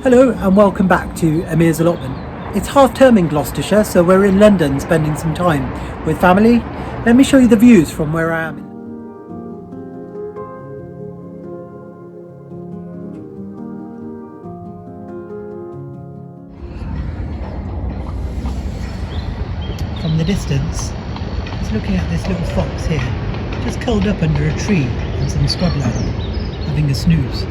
Hello and welcome back to Amir's Allotment. It's half term in Gloucestershire, so we're in London spending some time with family. Let me show you the views from where I am. From the distance, just looking at this little fox here, just curled up under a tree in some scrubland, having a snooze.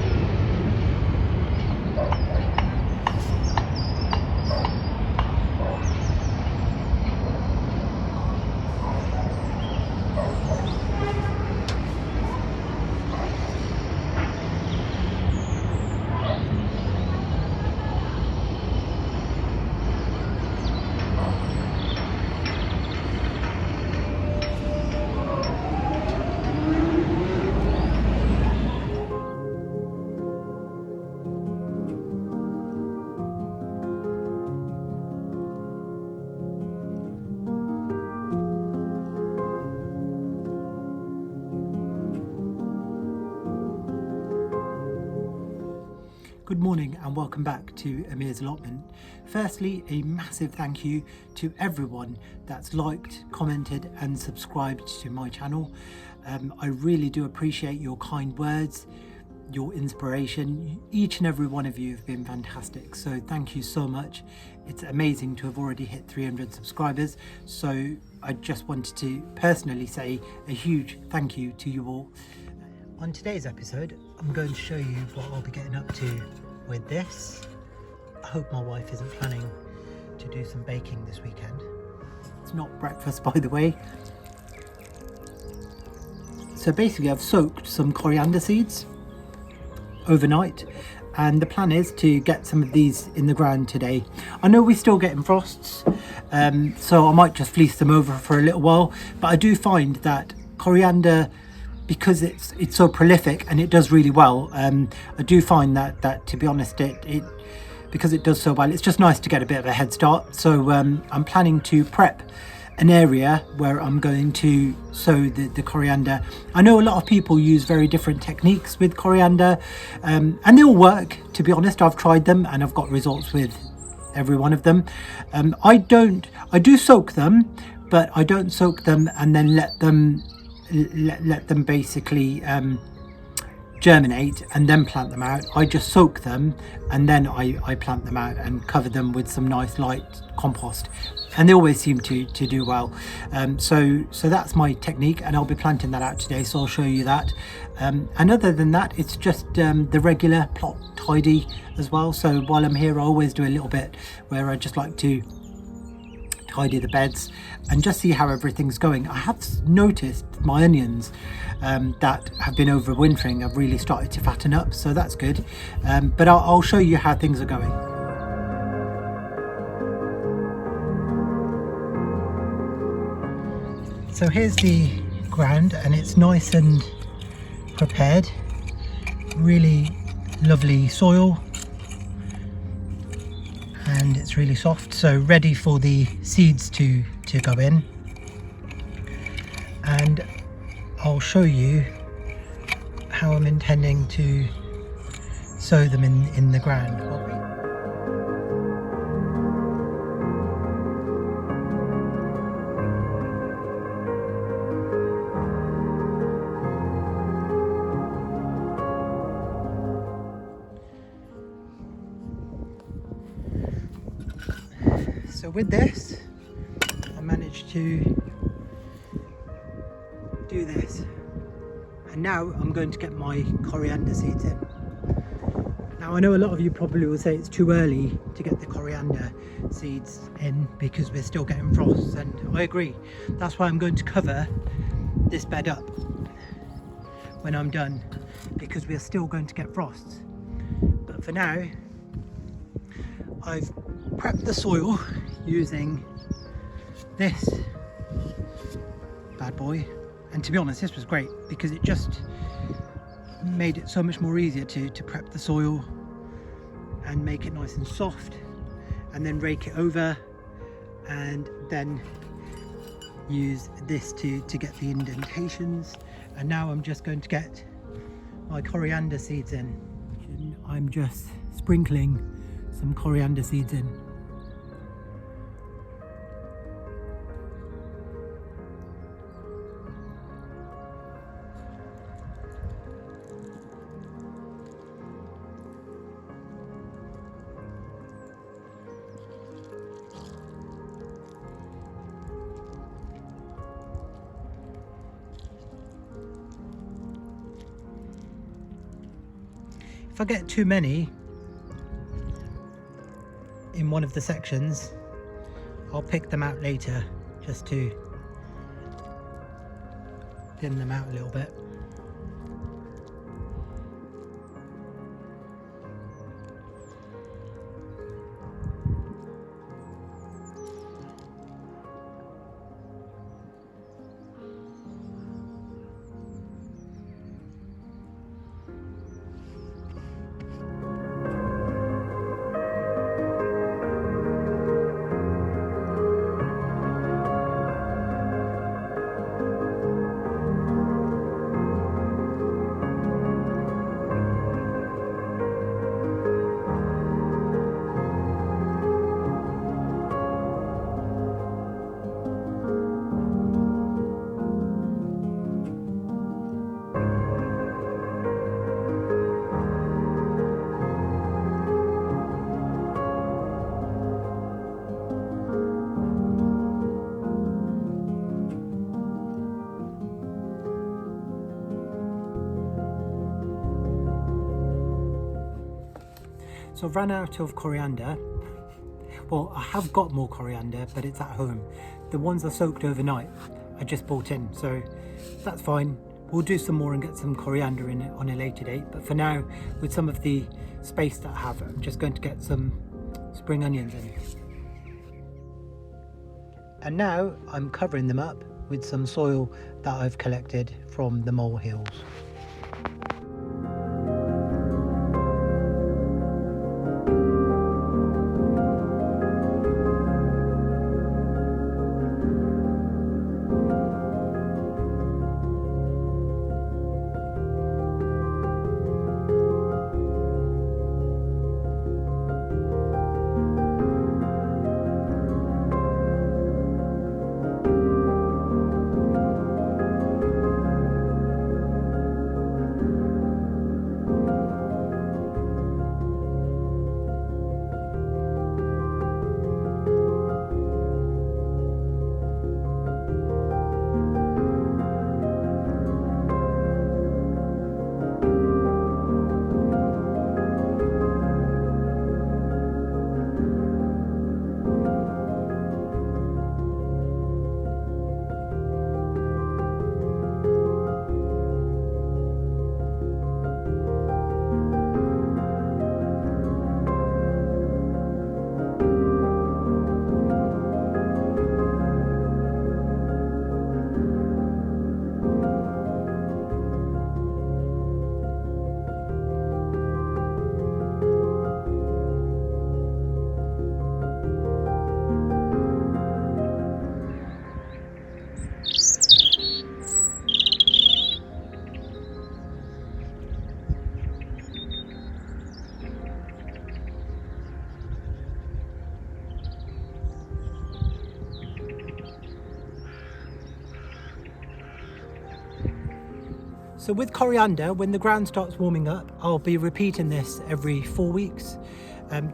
Good morning and welcome back to Amir's Allotment. Firstly, a massive thank you to everyone that's liked, commented and subscribed to my channel. I really do appreciate your kind words, your inspiration. Each and every one of you have been fantastic, so thank you so much. It's amazing to have already hit 300 subscribers, so I just wanted to personally say a huge thank you to you all. On today's episode, I'm going to show you what I'll be getting up to with this. I hope my wife isn't planning to do some baking this weekend. It's not breakfast, by the way. So basically I've soaked some coriander seeds overnight and the plan is to get some of these in the ground today. I know we're still getting frosts, so I might just fleece them over for a little while, but I do find that coriander, because it's so prolific and it does really well, I do find that to be honest, it because it does so well, it's just nice to get a bit of a head start. So I'm planning to prep an area where I'm going to sow the coriander. I know a lot of people use very different techniques with coriander, and they all work, to be honest. I've tried them and I've got results with every one of them. I do soak them, but I don't soak them and then let them basically germinate and then plant them out. I just soak them and then I plant them out and cover them with some nice light compost, and they always seem to do well. So that's my technique, and I'll be planting that out today, so I'll show you that. And other than that, it's just the regular plot tidy as well. So while I'm here, I always do a little bit where I just like to tidy the beds and just see how everything's going. I have noticed my onions that have been overwintering have really started to fatten up, so that's good. But I'll show you how things are going. So here's the ground and it's nice and prepared, really lovely soil, and it's really soft, so ready for the seeds to go in. And I'll show you how I'm intending to sow them in the ground. with this, I managed to do this. And now I'm going to get my coriander seeds in. Now I know a lot of you probably will say it's too early to get the coriander seeds in because we're still getting frosts, and I agree. That's why I'm going to cover this bed up when I'm done, because we're still going to get frosts. But for now, I've prepped the soil using this bad boy. And to be honest, this was great because it just made it so much more easier to prep the soil and make it nice and soft, and then rake it over, and then use this to get the indentations. And now I'm just going to get my coriander seeds in. I'm just sprinkling some coriander seeds in. If I get too many in one of the sections, I'll pick them out later just to thin them out a little bit. So I've run out of coriander. Well, I have got more coriander, but it's at home. The ones I soaked overnight, I just bought in, so that's fine. We'll do some more and get some coriander in it on a later date. But for now, with some of the space that I have, I'm just going to get some spring onions in. And now I'm covering them up with some soil that I've collected from the molehills. So with coriander, when the ground starts warming up, I'll be repeating this every 4 weeks,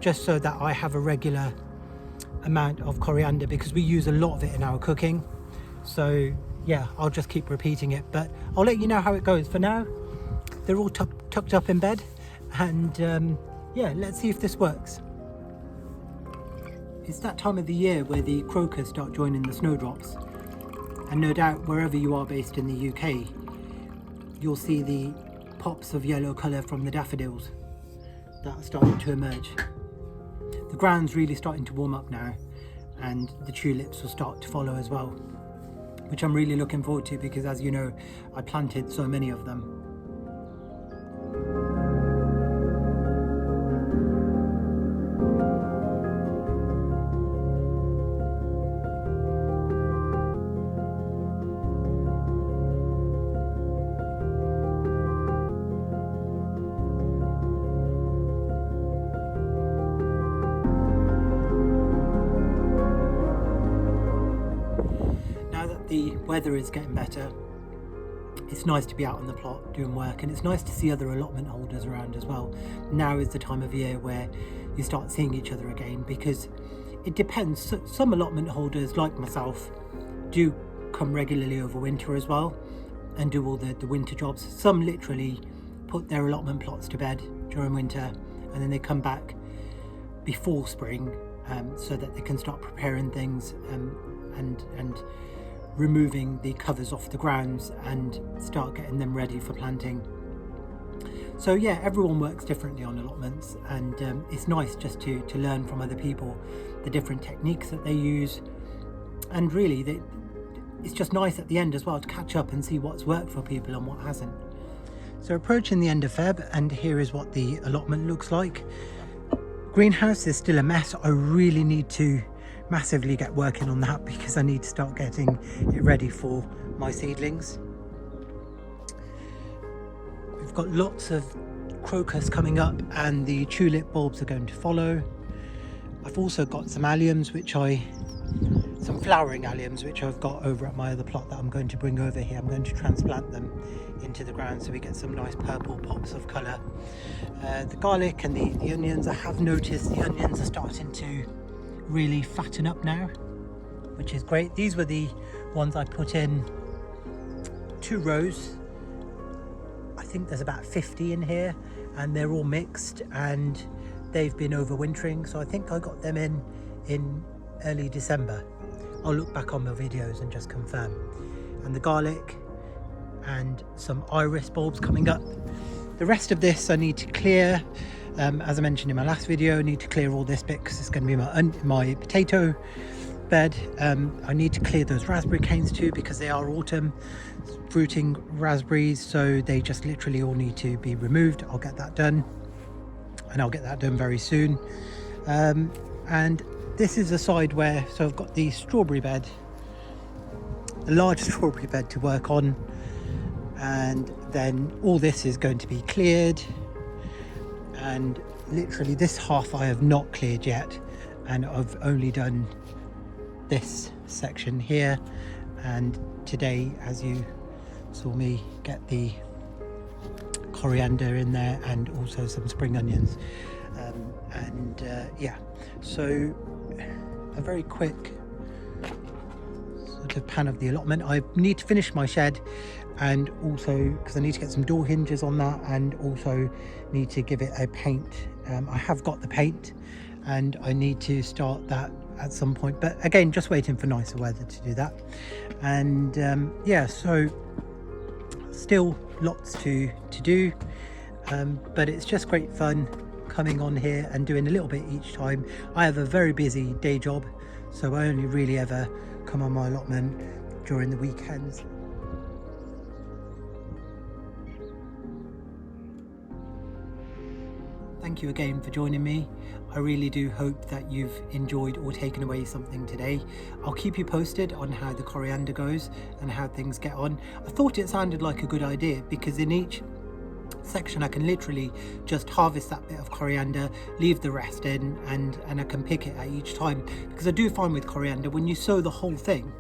just so that I have a regular amount of coriander because we use a lot of it in our cooking. So yeah, I'll just keep repeating it, but I'll let you know how it goes. For now, they're all tucked up in bed, and yeah, let's see if this works. It's that time of the year where the crocus start joining the snowdrops, and no doubt wherever you are based in the UK, you'll see the pops of yellow colour from the daffodils that are starting to emerge. The ground's really starting to warm up now, and the tulips will start to follow as well, which I'm really looking forward to because, as you know, I planted so many of them. The weather is getting better. It's nice to be out on the plot doing work, and it's nice to see other allotment holders around as well. Now is the time of year where you start seeing each other again, because it depends. Some allotment holders like myself do come regularly over winter as well and do all the winter jobs. Some literally put their allotment plots to bed during winter and then they come back before spring, so that they can start preparing things and removing the covers off the grounds and start getting them ready for planting. So yeah, everyone works differently on allotments, and it's nice just to learn from other people the different techniques that they use, and really it's just nice at the end as well to catch up and see what's worked for people and what hasn't. So approaching the end of Feb, and here is what the allotment looks like. Greenhouse is still a mess. I really need to massively get working on that because I need to start getting it ready for my seedlings. We've got lots of crocus coming up and the tulip bulbs are going to follow. I've also got some alliums, some flowering alliums which I've got over at my other plot that I'm going to bring over here. I'm going to transplant them into the ground so we get some nice purple pops of colour. The garlic and the onions, I have noticed the onions are starting to really fatten up now, which is great. These were the ones I put in 2 rows. I think there's about 50 in here, and they're all mixed and they've been overwintering, so I think I got them in early December. I'll look back on my videos and just confirm. And the garlic and some iris bulbs coming up. The rest of this I need to clear. As I mentioned in my last video, I need to clear all this bit because it's going to be my potato bed. I need to clear those raspberry canes too because they are autumn fruiting raspberries, so they just literally all need to be removed. I'll get that done, and I'll get that done very soon. And this is the side where, so I've got the strawberry bed, a large strawberry bed to work on, and then all this is going to be cleared. And literally this half I have not cleared yet, and I've only done this section here. And today, as you saw me get the coriander in there and also some spring onions, yeah, so a very quick sort of pan of the allotment. I need to finish my shed, and also because I need to get some door hinges on that, and also need to give it a paint. I have got the paint and I need to start that at some point, but again, just waiting for nicer weather to do that. And yeah, so still lots to do, but it's just great fun coming on here and doing a little bit each time. I have a very busy day job, so I only really ever come on my allotment during the weekends. Thank you again for joining me. I really do hope that you've enjoyed or taken away something today. I'll keep you posted on how the coriander goes and how things get on. I thought it sounded like a good idea because in each section I can literally just harvest that bit of coriander, leave the rest in, and I can pick it at each time, because I do find with coriander, when you sow the whole thing,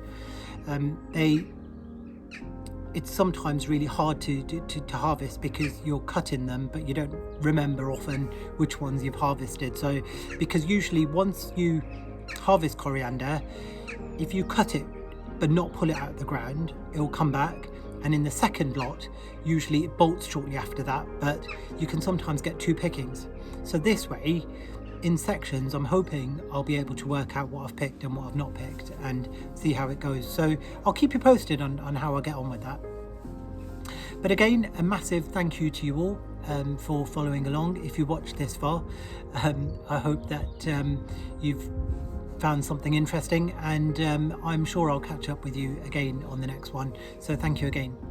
it's sometimes really hard to harvest because you're cutting them, but you don't remember often which ones you've harvested. So because usually once you harvest coriander, if you cut it but not pull it out of the ground, it will come back. And in the second lot, usually it bolts shortly after that, but you can sometimes get 2 pickings. So this way, in sections, I'm hoping I'll be able to work out what I've picked and what I've not picked and see how it goes. So I'll keep you posted on how I get on with that. But again, a massive thank you to you all for following along. If you watched this far, I hope that you've found something interesting, and I'm sure I'll catch up with you again on the next one. So thank you again.